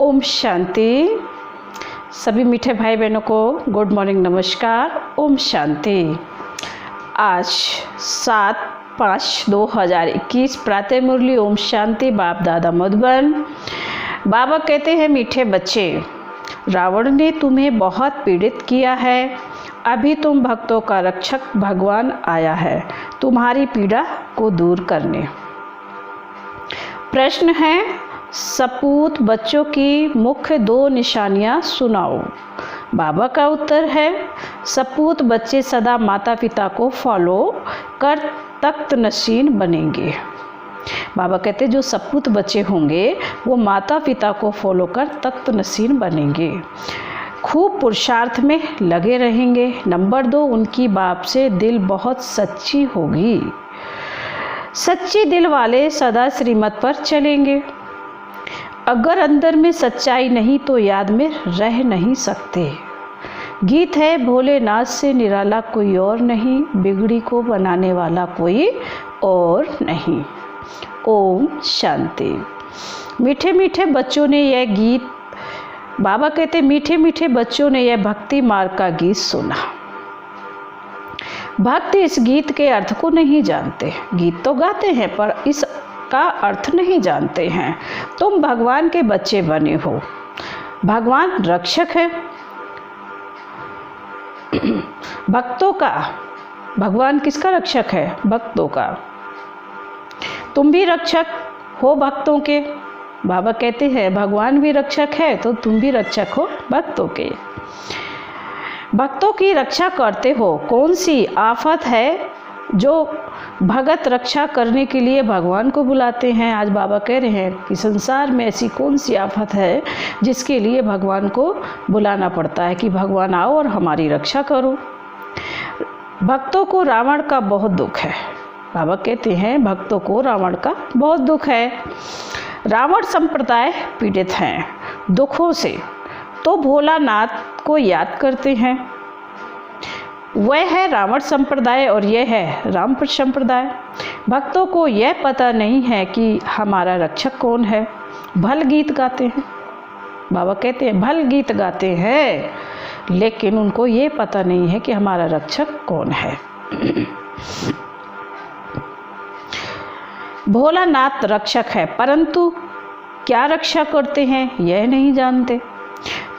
ओम शांति। सभी मीठे भाई बहनों को गुड मॉर्निंग, नमस्कार, ओम शांति। आज 7/5/2021 प्रातः मुरली ओम शांति। बाप दादा मधुबन। बाबा कहते हैं, मीठे बच्चे, रावण ने तुम्हें बहुत पीड़ित किया है। अभी तुम भक्तों का रक्षक भगवान आया है तुम्हारी पीड़ा को दूर करने। प्रश्न है, सपूत बच्चों की मुख्य 2 निशानियां सुनाओ। बाबा का उत्तर है, सपूत बच्चे सदा माता पिता को फॉलो कर तख्त नशीन बनेंगे। बाबा कहते जो सपूत बच्चे होंगे वो माता पिता को फॉलो कर तख्त नशीन बनेंगे, खूब पुरुषार्थ में लगे रहेंगे। नंबर 2, उनकी बाप से दिल बहुत सच्ची होगी। सच्ची दिल वाले सदा श्रीमत पर चलेंगे। अगर अंदर में सच्चाई नहीं तो याद में रह नहीं सकते। गीत है, भोलेनाथ से निराला कोई और नहीं, बिगड़ी को बनाने वाला कोई और नहीं। ओम शांति। मीठे मीठे बच्चों ने यह गीत, बाबा कहते मीठे मीठे बच्चों ने यह भक्ति मार्ग का गीत सुना। भक्त इस गीत के अर्थ को नहीं जानते। गीत तो गाते हैं पर इसका अर्थ नहीं जानते हैं। तुम भगवान के बच्चे बने हो। भगवान रक्षक है भक्तों का। भगवान किसका रक्षक है? भक्तों का। तुम भी रक्षक हो भक्तों के। बाबा कहते हैं भगवान भी रक्षक है तो तुम भी रक्षक हो भक्तों के। भक्तों की रक्षा करते हो। कौन सी आफत है जो भगत रक्षा करने के लिए भगवान को बुलाते हैं? आज बाबा कह रहे हैं कि संसार में ऐसी कौन सी आफत है जिसके लिए भगवान को बुलाना पड़ता है कि भगवान आओ और हमारी रक्षा करो। भक्तों को रावण का बहुत दुख है। बाबा कहते हैं भक्तों को रावण का बहुत दुख है। रावण संप्रदाय पीड़ित हैं दुखों से, तो भोलानाथ को याद करते हैं। वह है रावण संप्रदाय और यह है राम संप्रदाय। भक्तों को यह पता नहीं है कि हमारा रक्षक कौन है। भल गीत गाते हैं। बाबा कहते हैं भल गीत गाते हैं, लेकिन उनको ये पता नहीं है कि हमारा रक्षक कौन है। भोलानाथ रक्षक है, परंतु क्या रक्षा करते हैं यह नहीं जानते।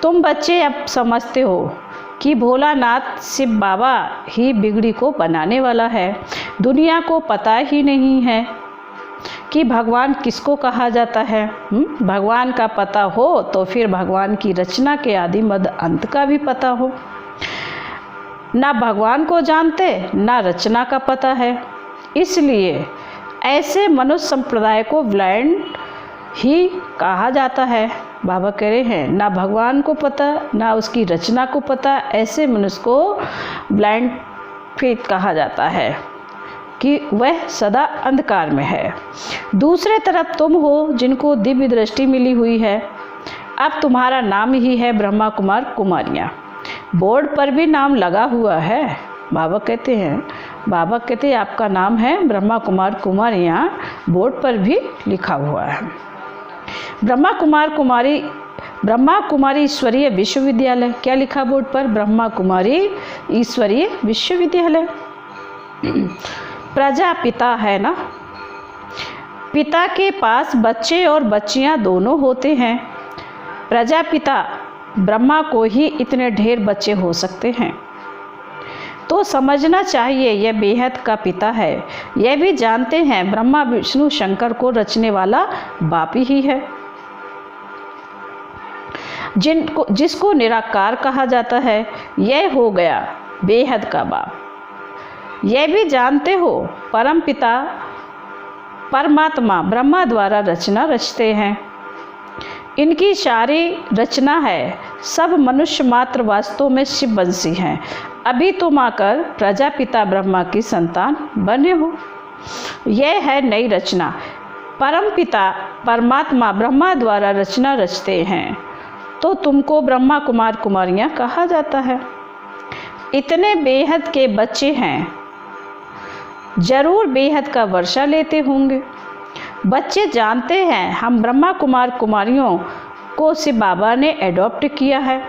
तुम बच्चे अब समझते हो कि भोलानाथ शिव बाबा ही बिगड़ी को बनाने वाला है। दुनिया को पता ही नहीं है कि भगवान किसको कहा जाता है। भगवान का पता हो तो फिर भगवान की रचना के आदि मध्य अंत का भी पता हो। ना भगवान को जानते ना रचना का पता है। इसलिए ऐसे मनुष्य संप्रदाय को ब्लाइंड ही कहा जाता है। बाबा कह रहे हैं ना भगवान को पता ना उसकी रचना को पता, ऐसे मनुष्य को ब्लाइंड फेथ कहा जाता है कि वह सदा अंधकार में है। दूसरे तरफ तुम हो जिनको दिव्य दृष्टि मिली हुई है। अब तुम्हारा नाम ही है ब्रह्मा कुमार कुमारियाँ। बोर्ड पर भी नाम लगा हुआ है। बाबा कहते हैं आपका नाम है ब्रह्मा कुमार कुमारियाँ, बोर्ड पर भी लिखा हुआ है। ब्रह्मा कुमारी ईश्वरीय विश्वविद्यालय। क्या लिखा बोर्ड पर? ब्रह्मा कुमारी ईश्वरीय विश्वविद्यालय। प्रजापिता है ना। पिता के पास बच्चे और बच्चियां दोनों होते हैं। प्रजापिता ब्रह्मा को ही इतने ढेर बच्चे हो सकते हैं, तो समझना चाहिए यह बेहद का पिता है। यह भी जानते हैं ब्रह्मा विष्णु शंकर को रचने वाला बाप ही है, जिसको निराकार कहा जाता है। यह हो गया बेहद का बाप। यह भी जानते हो परम पिता परमात्मा ब्रह्मा द्वारा रचना रचते हैं। इनकी सारी रचना है। सब मनुष्य मात्र वास्तव में शिववंशी हैं। अभी तुम आकर प्रजापिता ब्रह्मा की संतान बने हो। यह है नई रचना। परम पिता परमात्मा ब्रह्मा द्वारा रचना रचते हैं, तो तुमको ब्रह्मा कुमार कुमारियाँ कहा जाता है। इतने बेहद के बच्चे हैं, जरूर बेहद का वर्षा लेते होंगे। बच्चे जानते हैं हम ब्रह्मा कुमार कुमारियों हमको शिव बाबा ने एडॉप्ट किया है।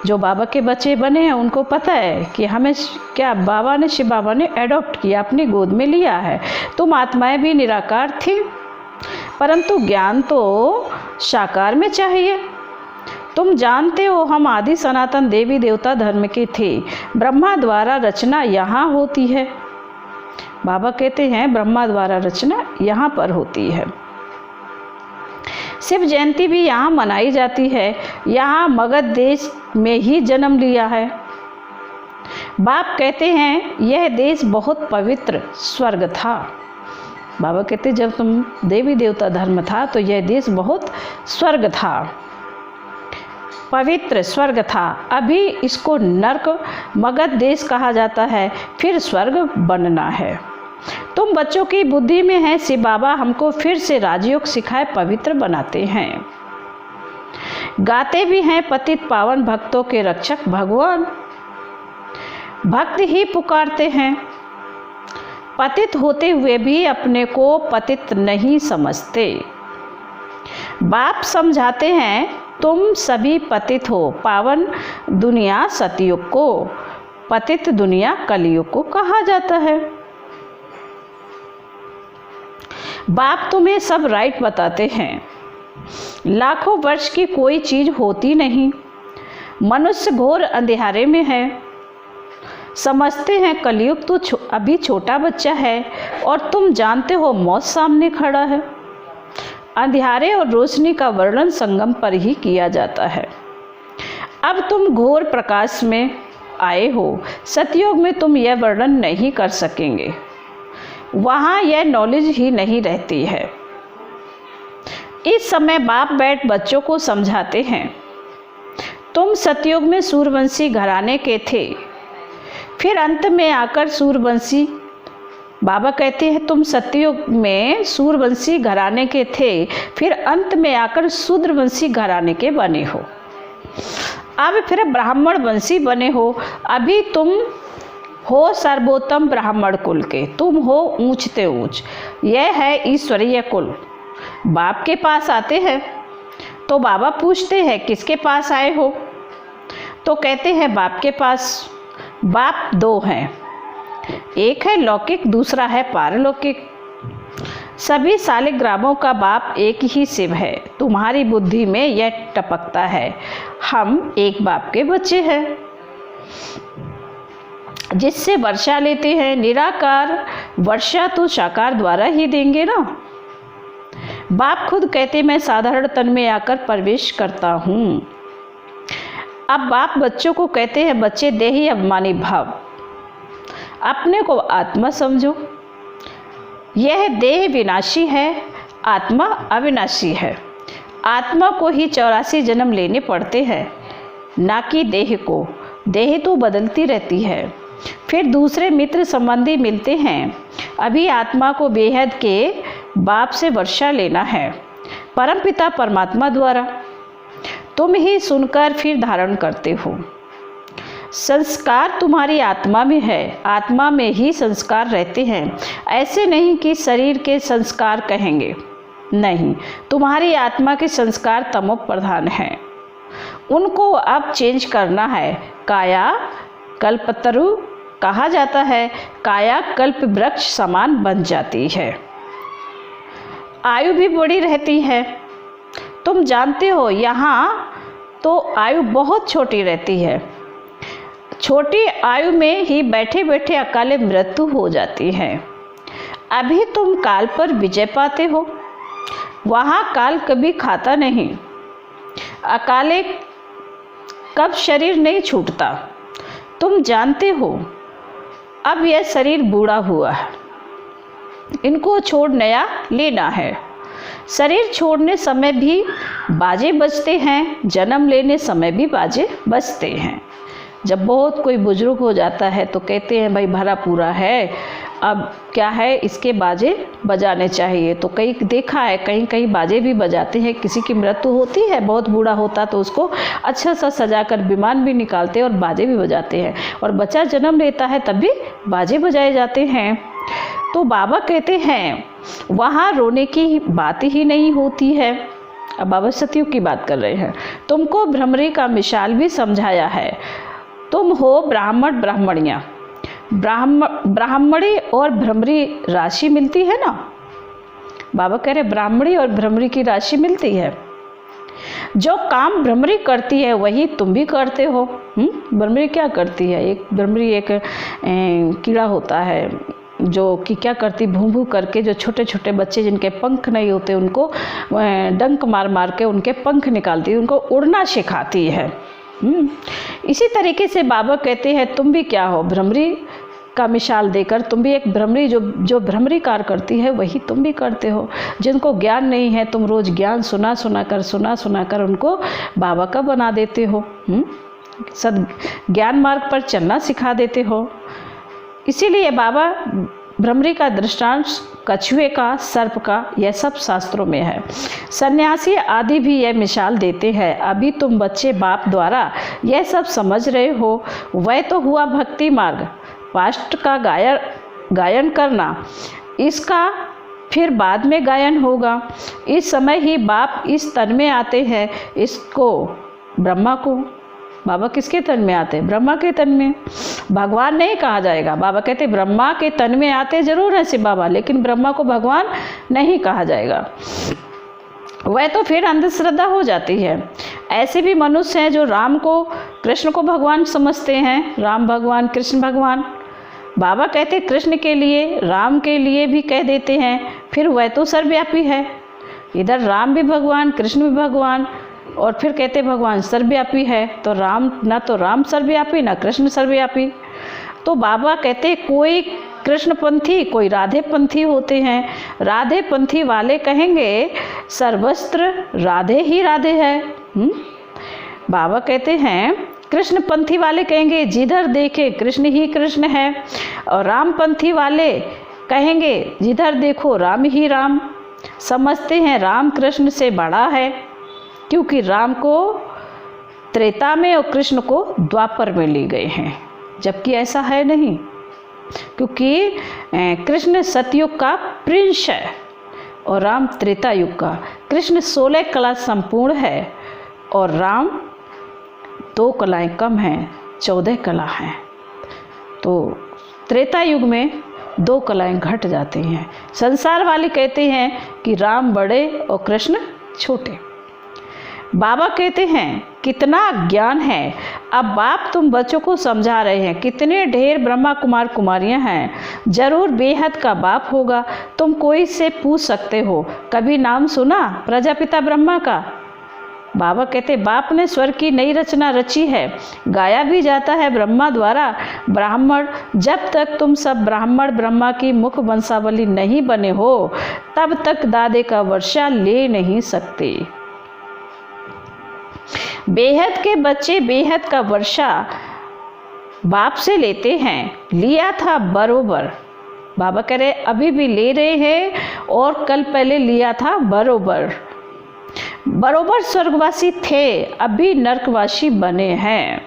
जो बाबा के बच्चे बने हैं उनको पता है कि हमें क्या बाबा ने, शिव बाबा ने एडॉप्ट किया, अपनी गोद में लिया है। तुम आत्माएं भी निराकार थी, परंतु ज्ञान तो साकार में चाहिए। तुम जानते हो हम आदि सनातन देवी देवता धर्म के थे। ब्रह्मा द्वारा रचना यहाँ होती है। बाबा कहते हैं ब्रह्मा द्वारा रचना यहाँ पर होती है। शिव जयंती भी यहाँ मनाई जाती है। यहाँ मगध देश में ही जन्म लिया है। बाप कहते हैं यह देश बहुत पवित्र स्वर्ग था। बाबा कहते जब तुम देवी देवता धर्म था तो यह देश बहुत स्वर्ग था, पवित्र स्वर्ग था। अभी इसको नर्क मगध देश कहा जाता है, फिर स्वर्ग बनना है। तुम बच्चों की बुद्धि में है, शिव बाबा हमको फिर से राजयोग सिखाए पवित्र बनाते हैं। गाते भी हैं पतित पावन भक्तों के रक्षक भगवान। भक्त ही पुकारते हैं, पतित होते हुए भी अपने को पतित नहीं समझते। बाप समझाते हैं तुम सभी पतित हो। पावन दुनिया सतयुग को, पतित दुनिया कलयुग को कहा जाता है। बाप तुम्हें सब राइट बताते हैं। लाखों वर्ष की कोई चीज होती नहीं। मनुष्य घोर अंधेरे में है। समझते हैं कलयुग तो अभी छोटा बच्चा है, और तुम जानते हो मौत सामने खड़ा है। अंधेरे और रोशनी का वर्णन संगम पर ही किया जाता है। अब तुम घोर प्रकाश में आए हो। सतयुग में तुम यह वर्णन नहीं कर सकेंगे, वहाँ यह नॉलेज ही नहीं रहती है। इस समय बाप बैठ बच्चों को समझाते हैं, तुम सतयुग में सूर्यवंशी घराने के थे, फिर अंत में आकर सूर्यवंशी, बाबा कहते हैं तुम सतयुग में सूर्यवंशी घराने के थे, फिर अंत में आकर शूद्रवंशी घराने के बने हो। अब फिर ब्राह्मण वंशी बने हो। अभी तुम हो सर्वोत्तम ब्राह्मण कुल के, तुम हो ऊंचते ऊंच। यह है ईश्वरीय कुल। बाप के पास आते हैं तो बाबा पूछते हैं किसके पास आए हो, तो कहते हैं बाप के पास। बाप दो हैं, एक है लौकिक, दूसरा है पारलौकिक। सभी सालिग्रामों का बाप एक ही शिव है। तुम्हारी बुद्धि में यह टपकता है, हम एक बाप के बच्चे हैं, जिससे वर्षा लेते हैं। निराकार वर्षा तो साकार द्वारा ही देंगे ना। बाप खुद कहते मैं साधारण तन में आकर प्रवेश करता हूँ। अब बाप बच्चों को कहते हैं बच्चे देही अभिमानी भाव, अपने को आत्मा समझो। यह देह विनाशी है, आत्मा अविनाशी है। आत्मा को ही 84 जन्म लेने पड़ते हैं, ना कि देह को। देह तो बदलती रहती है, फिर दूसरे मित्र संबंधी मिलते हैं। अभी आत्मा को बेहद के बाप से वर्षा लेना है, परमपिता परमात्मा द्वारा। तुम ही सुनकर फिर धारण करते हो। संस्कार तुम्हारी आत्मा में है, आत्मा में ही संस्कार रहते हैं। ऐसे नहीं कि शरीर के संस्कार कहेंगे, नहीं, तुम्हारी आत्मा के संस्कार तमो प्रधान हैं, उनको अब चेंज करना है। काया कल्पतरु कहा जाता है, काया कल्प वृक्ष समान बन जाती है। आयु भी बड़ी रहती है। तुम जानते हो यहाँ तो आयु बहुत छोटी रहती है। छोटी आयु में ही बैठे बैठे अकाले मृत्यु हो जाती है। अभी तुम काल पर विजय पाते हो, वहाँ काल कभी खाता नहीं। अकाले कब शरीर नहीं छूटता, तुम जानते हो। अब यह शरीर बूढ़ा हुआ है, इनको छोड़ नया लेना है। शरीर छोड़ने समय भी बाजे बजते हैं, जन्म लेने समय भी बाजे बजते हैं। जब बहुत कोई बुजुर्ग हो जाता है तो कहते हैं भाई भरा पूरा है, अब क्या है इसके बाजे बजाने चाहिए। तो कई देखा है कहीं कहीं बाजे भी बजाते हैं। किसी की मृत्यु होती है, बहुत बूढ़ा होता तो उसको अच्छा सा सजाकर विमान भी निकालते हैं और बाजे भी बजाते हैं। और बच्चा जन्म लेता है तब भी बाजे बजाए जाते हैं। तो बाबा कहते हैं वहाँ रोने की बात ही नहीं होती है। अब बाबा सतयुग की बात कर रहे हैं। तुमको भ्रमरी का मिसाल भी समझाया है। तुम हो ब्राह्मण ब्राह्मणियाँ, ब्राह्मणी और भ्रमरी राशि मिलती है ना। बाबा कह रहे ब्राह्मणी और भ्रमरी की राशि मिलती है। जो काम भ्रमरी करती है वही तुम भी करते हो। भ्रमरी क्या करती है? एक भ्रमरी एक कीड़ा होता है जो कि क्या करती, भूं भूं करके जो छोटे छोटे बच्चे जिनके पंख नहीं होते उनको डंक मार मार के उनके पंख निकालती है, उनको उड़ना सिखाती है। इसी तरीके से बाबा कहते हैं तुम भी क्या हो, भ्रमरी का मिसाल देकर तुम भी एक भ्रमरी, जो भ्रमरी कार्य करती है वही तुम भी करते हो। जिनको ज्ञान नहीं है तुम रोज़ ज्ञान सुना सुना कर उनको बाबा का बना देते हो। सद ज्ञान मार्ग पर चलना सिखा देते हो। इसीलिए बाबा भ्रमरी का दृष्टांत कछुए का, सर्प का, यह सब शास्त्रों में है। सन्यासी आदि भी यह मिसाल देते हैं। अभी तुम बच्चे बाप द्वारा यह सब समझ रहे हो। वह तो हुआ भक्ति मार्ग, पास्ट का गायन करना, इसका फिर बाद में गायन होगा। इस समय ही बाप इस तन में आते हैं। इसको ब्रह्मा को, बाबा किसके तन में आते हैं? ब्रह्मा के तन में। भगवान नहीं कहा जाएगा। बाबा कहते ब्रह्मा के तन में आते जरूर है शिव बाबा, लेकिन ब्रह्मा को भगवान नहीं कहा जाएगा। वह तो फिर अंधश्रद्धा हो जाती है। ऐसे भी मनुष्य हैं जो राम को, कृष्ण को भगवान समझते हैं। राम भगवान, कृष्ण भगवान। बाबा कहते कृष्ण के लिए, राम के लिए भी कह देते हैं। फिर वह तो सर्वव्यापी है। इधर राम भी भगवान, कृष्ण भी भगवान, और फिर कहते भगवान सर्वव्यापी है। तो राम, ना तो राम सर्वव्यापी ना कृष्ण सर्वव्यापी। तो बाबा कहते कोई कृष्णपंथी कोई राधेपंथी होते हैं। राधेपंथी वाले कहेंगे सर्वस्त्र राधे ही राधे है। बाबा कहते हैं कृष्णपंथी वाले कहेंगे जिधर देखे कृष्ण ही कृष्ण है, और रामपंथी वाले कहेंगे जिधर देखो राम ही राम। समझते हैं राम कृष्ण से बड़ा है, क्योंकि राम को त्रेता में और कृष्ण को द्वापर में ले गए हैं, जबकि ऐसा है नहीं। क्योंकि कृष्ण सतयुग का प्रिंस है और राम त्रेता युग का। कृष्ण 16 कला संपूर्ण है और राम 2 कलाएं कम हैं, 14 कला हैं। तो त्रेता युग में 2 कलाएं घट जाती हैं। संसार वाले कहते हैं कि राम बड़े और कृष्ण छोटे। बाबा कहते हैं कितना ज्ञान है। अब बाप तुम बच्चों को समझा रहे हैं। कितने ढेर ब्रह्मा कुमार कुमारियां हैं, जरूर बेहद का बाप होगा। तुम कोई से पूछ सकते हो कभी नाम सुना प्रजापिता ब्रह्मा का? बाबा कहते बाप ने स्वर्ग की नई रचना रची है, गाया भी जाता है ब्रह्मा द्वारा। ब्राह्मण, जब तक तुम सब ब्राह्मण ब्रह्मा की मुख वंशावली नहीं बने हो तब तक दादे का वर्षा ले नहीं सकते। बेहद के बच्चे बेहद का वर्षा बाप से लेते हैं, लिया था बरोबर। बाबा कह रहे अभी भी ले रहे हैं और कल पहले लिया था बरोबर। बरोबर स्वर्गवासी थे, अभी नरकवासी बने हैं।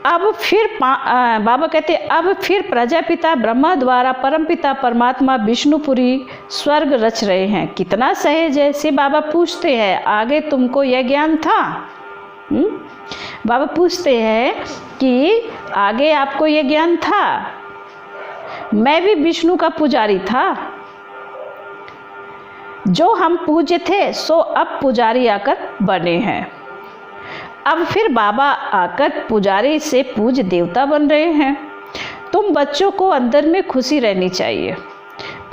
अब फिर बाबा कहते अब फिर प्रजापिता ब्रह्मा द्वारा परमपिता परमात्मा विष्णुपुरी स्वर्ग रच रहे हैं। कितना सहज है। से बाबा पूछते हैं आगे तुमको यह ज्ञान था? बाबा पूछते हैं कि आगे आपको यह ज्ञान था? मैं भी विष्णु का पुजारी था। जो हम पूज्य थे सो अब पुजारी आकर बने हैं। अब फिर बाबा आकर पुजारी से पूज्य देवता बन रहे हैं। तुम बच्चों को अंदर में खुशी रहनी चाहिए।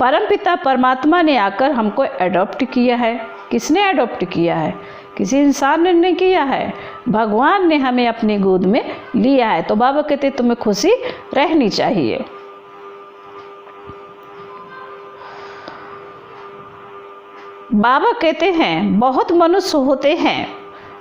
परमपिता परमात्मा ने आकर हमको एडॉप्ट किया है। किसने एडॉप्ट किया है? किसी इंसान ने नहीं किया है, भगवान ने हमें अपनी गोद में लिया है। तो बाबा कहते तुम्हें खुशी रहनी चाहिए। बाबा कहते हैं बहुत मनुष्य होते हैं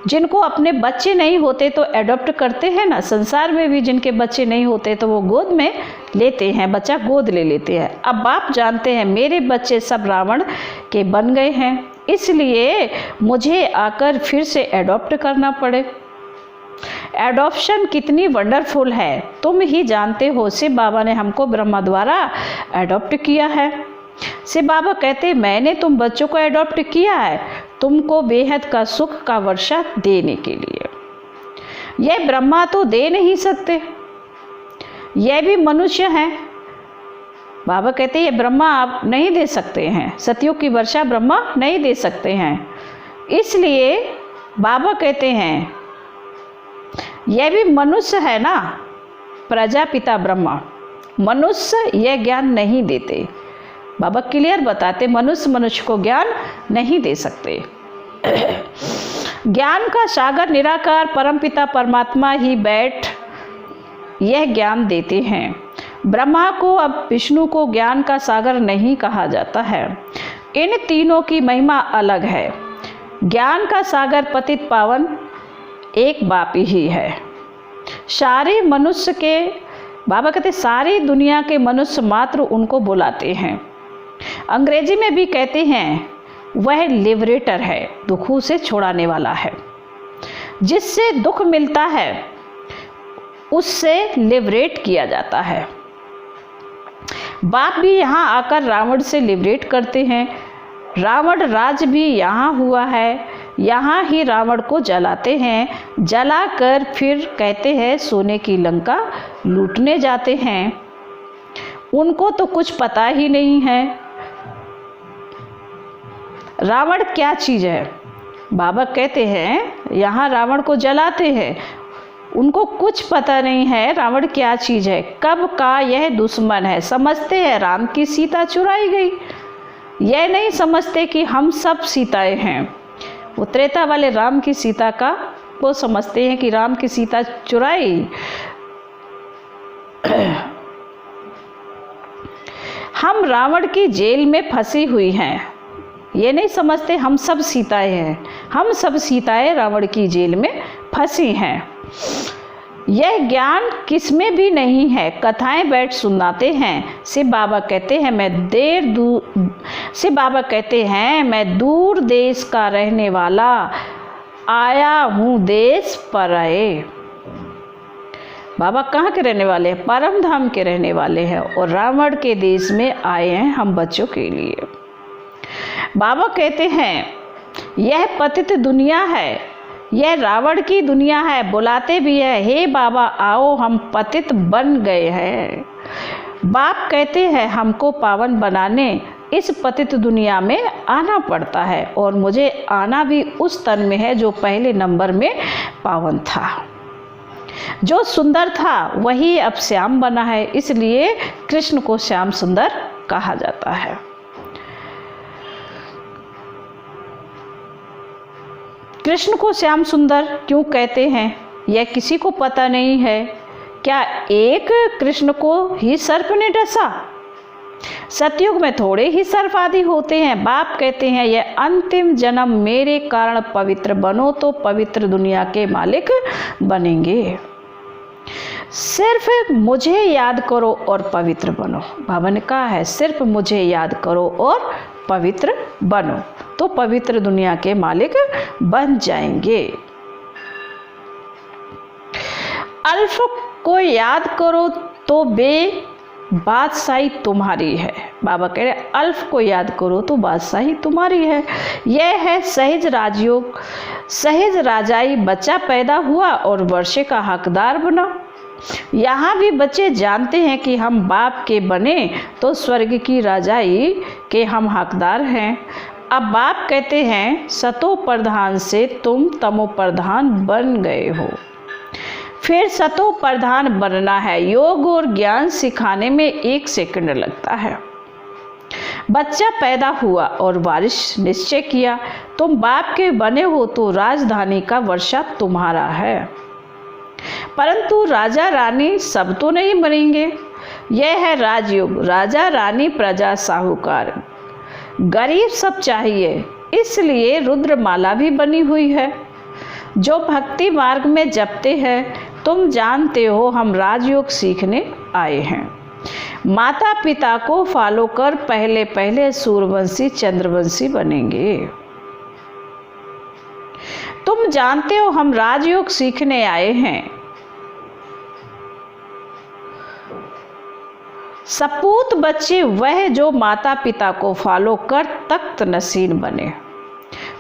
जिनको अपने बच्चे नहीं होते तो एडॉप्ट करते हैं ना। संसार में भी जिनके बच्चे नहीं होते तो वो गोद में लेते हैं, बच्चा गोद ले लेते हैं। अब बाप जानते हैं मेरे बच्चे सब रावण के बन गए हैं, इसलिए मुझे आकर फिर से एडॉप्ट करना पड़े। एडॉप्शन कितनी वंडरफुल है तुम ही जानते हो। शिव बाबा ने हमको ब्रह्मा द्वारा एडॉप्ट किया है। शिव बाबा कहते मैंने तुम बच्चों को एडॉप्ट किया है, तुमको बेहद का सुख का वर्षा देने के लिए। यह ब्रह्मा तो दे नहीं सकते, यह भी मनुष्य हैं। बाबा कहते हैं ये ब्रह्मा आप नहीं दे सकते हैं, सतयुग की वर्षा ब्रह्मा नहीं दे सकते हैं। इसलिए बाबा कहते हैं यह भी मनुष्य है ना, प्रजापिता ब्रह्मा, मनुष्य यह ज्ञान नहीं देते। बाबा क्लियर बताते मनुष्य को ज्ञान नहीं दे सकते। ज्ञान का सागर निराकार परमपिता परमात्मा ही बैठ यह ज्ञान देते हैं। ब्रह्मा को अब विष्णु को ज्ञान का सागर नहीं कहा जाता है। इन तीनों की महिमा अलग है। ज्ञान का सागर पतित पावन एक बाप ही है। सारे मनुष्य के, बाबा कहते सारी दुनिया के मनुष्य मात्र उनको बुलाते हैं। अंग्रेजी में भी कहते हैं वह लिबरेटर है, दुखों से छुड़ाने वाला है। जिससे दुख मिलता है उससे लिबरेट किया जाता है। बाप भी यहाँ आकर रावण से लिबरेट करते हैं। रावण राज भी यहाँ हुआ है, यहाँ ही रावण को जलाते हैं। जलाकर फिर कहते हैं सोने की लंका लूटने जाते हैं। उनको तो कुछ पता ही नहीं है रावण क्या चीज़ है। बाबा कहते हैं यहाँ रावण को जलाते हैं, उनको कुछ पता नहीं है रावण क्या चीज़ है, कब का यह दुश्मन है। समझते हैं राम की सीता चुराई गई, यह नहीं समझते कि हम सब सीताएं हैं। वो त्रेता वाले राम की सीता का वो समझते हैं कि राम की सीता चुराई। हम रावण की जेल में फंसी हुई हैं, ये नहीं समझते हम सब सीताएं हैं। हम सब सीताएं रावण की जेल में फंसी हैं। यह ज्ञान किसमें भी नहीं है। कथाएं बैठ सुनाते हैं। शिव बाबा कहते हैं मैं दूर देश का रहने वाला, आया हूँ देश पराए। बाबा कहाँ के रहने वाले हैं? परम धाम के रहने वाले हैं और रावण के देश में आए हैं हम बच्चों के लिए। बाबा कहते हैं यह पतित दुनिया है, यह रावण की दुनिया है। बुलाते भी है, हे बाबा आओ हम पतित बन गए हैं। बाप कहते हैं हमको पावन बनाने इस पतित दुनिया में आना पड़ता है और मुझे आना भी उस तन में है जो पहले नंबर में पावन था। जो सुंदर था वही अब श्याम बना है, इसलिए कृष्ण को श्याम सुंदर कहा जाता है। कृष्ण को श्याम सुंदर क्यों कहते हैं यह किसी को पता नहीं है। क्या एक कृष्ण को ही सर्प ने डसा? सतयुग में थोड़े ही सर्प आदि होते हैं। बाप कहते हैं यह अंतिम जन्म मेरे कारण पवित्र बनो तो पवित्र दुनिया के मालिक बनेंगे। सिर्फ मुझे याद करो और पवित्र बनो। बाबा ने कहा है सिर्फ मुझे याद करो और पवित्र बनो तो पवित्र दुनिया के मालिक बन जाएंगे। अल्फ को याद करो तो बादशाही तुम्हारी है। बाबा कह रहे अल्फ को याद करो तो बादशाही तुम्हारी है। यह है सहज राजयोग। सहज राजाई बच्चा पैदा हुआ और वर्षे का हकदार बना। यहाँ भी बच्चे जानते हैं कि हम बाप के बने तो स्वर्ग की राजाई के हम हकदार हैं। अब बाप कहते हैं सतो प्रधान से तुम तमो प्रधान बन गए हो। फिर सतो प्रधान बनना है। योग और ज्ञान सिखाने में 1 सेकंड लगता है। बच्चा पैदा हुआ और वारिस निश्चय किया तुम बाप के बने हो तो राजधानी का वर्षा तुम्हारा है। परंतु राजा रानी सब तो नहीं बनेंगे। यह है राजयोग। राजा रानी प्रजा साहूकार गरीब सब चाहिए, इसलिए रुद्रमाला भी बनी हुई है। जो भक्ति मार्ग में जपते हैं तुम जानते हो हम राजयोग सीखने आए हैं। माता पिता को फॉलो कर पहले पहले सूर्यवंशी चंद्रवंशी बनेंगे। तुम जानते हो हम राजयोग सीखने आए हैं। सपूत बच्चे वह जो माता पिता को फॉलो कर तख्त नसीन बने।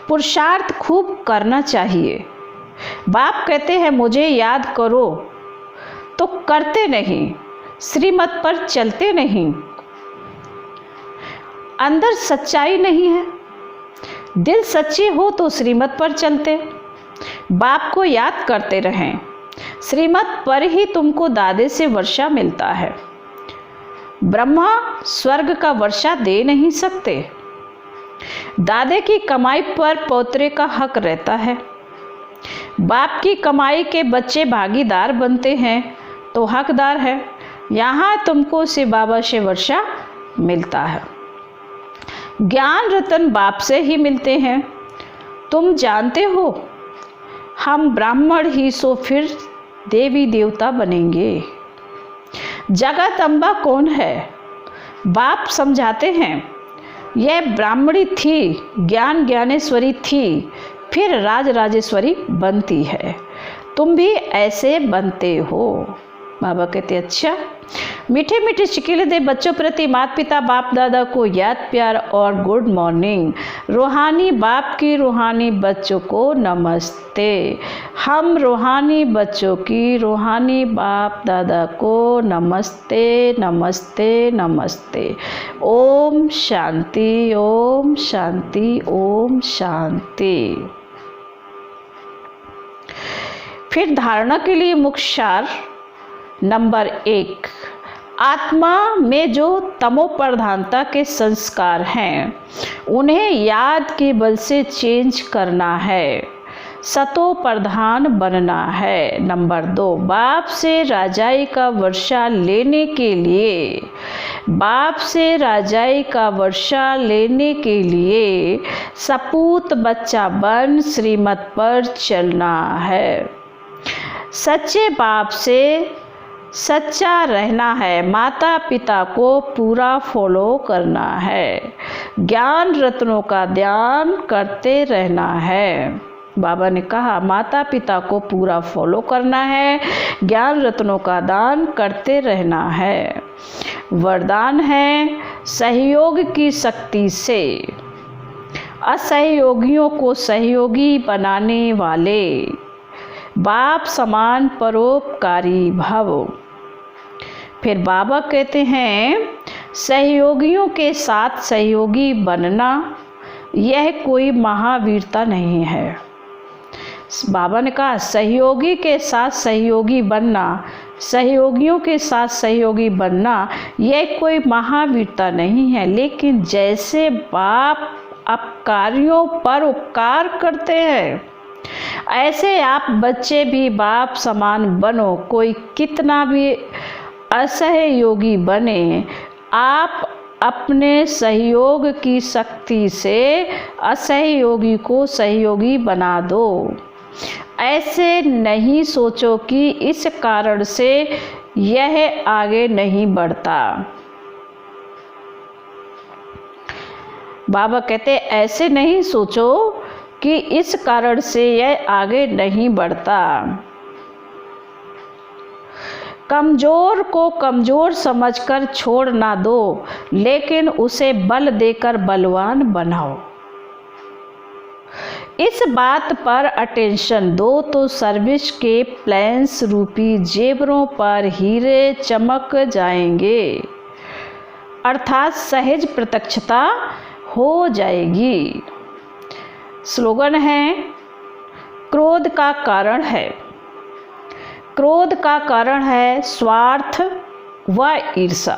पुरुषार्थ खूब करना चाहिए। बाप कहते हैं मुझे याद करो, तो करते नहीं, श्रीमत पर चलते नहीं। अंदर सच्चाई नहीं है। दिल सच्चे हो तो श्रीमत पर चलते, बाप को याद करते रहें। श्रीमत पर ही तुमको दादे से वर्षा मिलता है। ब्रह्मा स्वर्ग का वर्षा दे नहीं सकते। दादे की कमाई पर पोतरे का हक रहता है। बाप की कमाई के बच्चे भागीदार बनते हैं तो हकदार है। यहाँ तुमको शिव बाबा से वर्षा मिलता है। ज्ञान रतन बाप से ही मिलते हैं। तुम जानते हो हम ब्राह्मण ही सो फिर देवी देवता बनेंगे। जगत अम्बा कौन है? बाप समझाते हैं यह ब्राह्मणी थी, ज्ञान ज्ञानेश्वरी थी, फिर राज राजेश्वरी बनती है। तुम भी ऐसे बनते हो। बाबा कहते अच्छा। मीठे मीठे शिकीले दे बच्चों प्रति माता पिता बाप दादा को याद प्यार और गुड मॉर्निंग। रूहानी बाप की रूहानी बच्चों को नमस्ते। हम रूहानी बच्चों की रूहानी बाप दादा को नमस्ते नमस्ते नमस्ते। ओम शांति ओम शांति ओम शांति। फिर धारणा के लिए मुख्य सार नंबर 1, आत्मा में जो तमो प्रधानता के संस्कार हैं उन्हें याद के बल से चेंज करना है, सतो प्रधान बनना है। नंबर 2, बाप से राजाई का वर्षा लेने के लिए, बाप से राजाई का वर्षा लेने के लिए सपूत बच्चा बन श्रीमत पर चलना है। सच्चे बाप से सच्चा रहना है। माता पिता को पूरा फॉलो करना है। ज्ञान रत्नों का ध्यान करते रहना है। बाबा ने कहा माता पिता को पूरा फॉलो करना है, ज्ञान रत्नों का दान करते रहना है। वरदान है सहयोग की शक्ति से असहयोगियों को सहयोगी बनाने वाले बाप समान परोपकारी भव। फिर बाबा कहते हैं सहयोगियों के साथ सहयोगी बनना यह कोई महावीरता नहीं है। बाबा ने कहा सहयोगी के साथ सहयोगी बनना, सहयोगियों के साथ सहयोगी बनना यह कोई महावीरता नहीं है। लेकिन जैसे बाप अपकारियों पर उपकार करते हैं ऐसे आप बच्चे भी बाप समान बनो। कोई कितना भी असहयोगी बने, आप अपने सहयोग की शक्ति से असहयोगी को सहयोगी बना दो। ऐसे नहीं सोचो कि इस कारण से यह आगे नहीं बढ़ता। बाबा कहते ऐसे नहीं सोचो कि इस कारण से यह आगे नहीं बढ़ता। कमज़ोर को कमज़ोर समझकर छोड़ ना दो, लेकिन उसे बल देकर बलवान बनाओ। इस बात पर अटेंशन दो तो सर्विस के प्लेन्स रूपी जेवरों पर हीरे चमक जाएंगे, अर्थात सहज प्रत्यक्षता हो जाएगी। स्लोगन है क्रोध का कारण है, क्रोध का कारण है स्वार्थ व ईर्ष्या।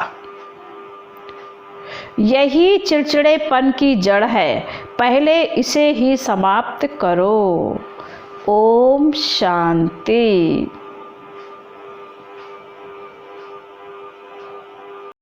यही चिड़चिड़ेपन की जड़ है, पहले इसे ही समाप्त करो। ओम शांति।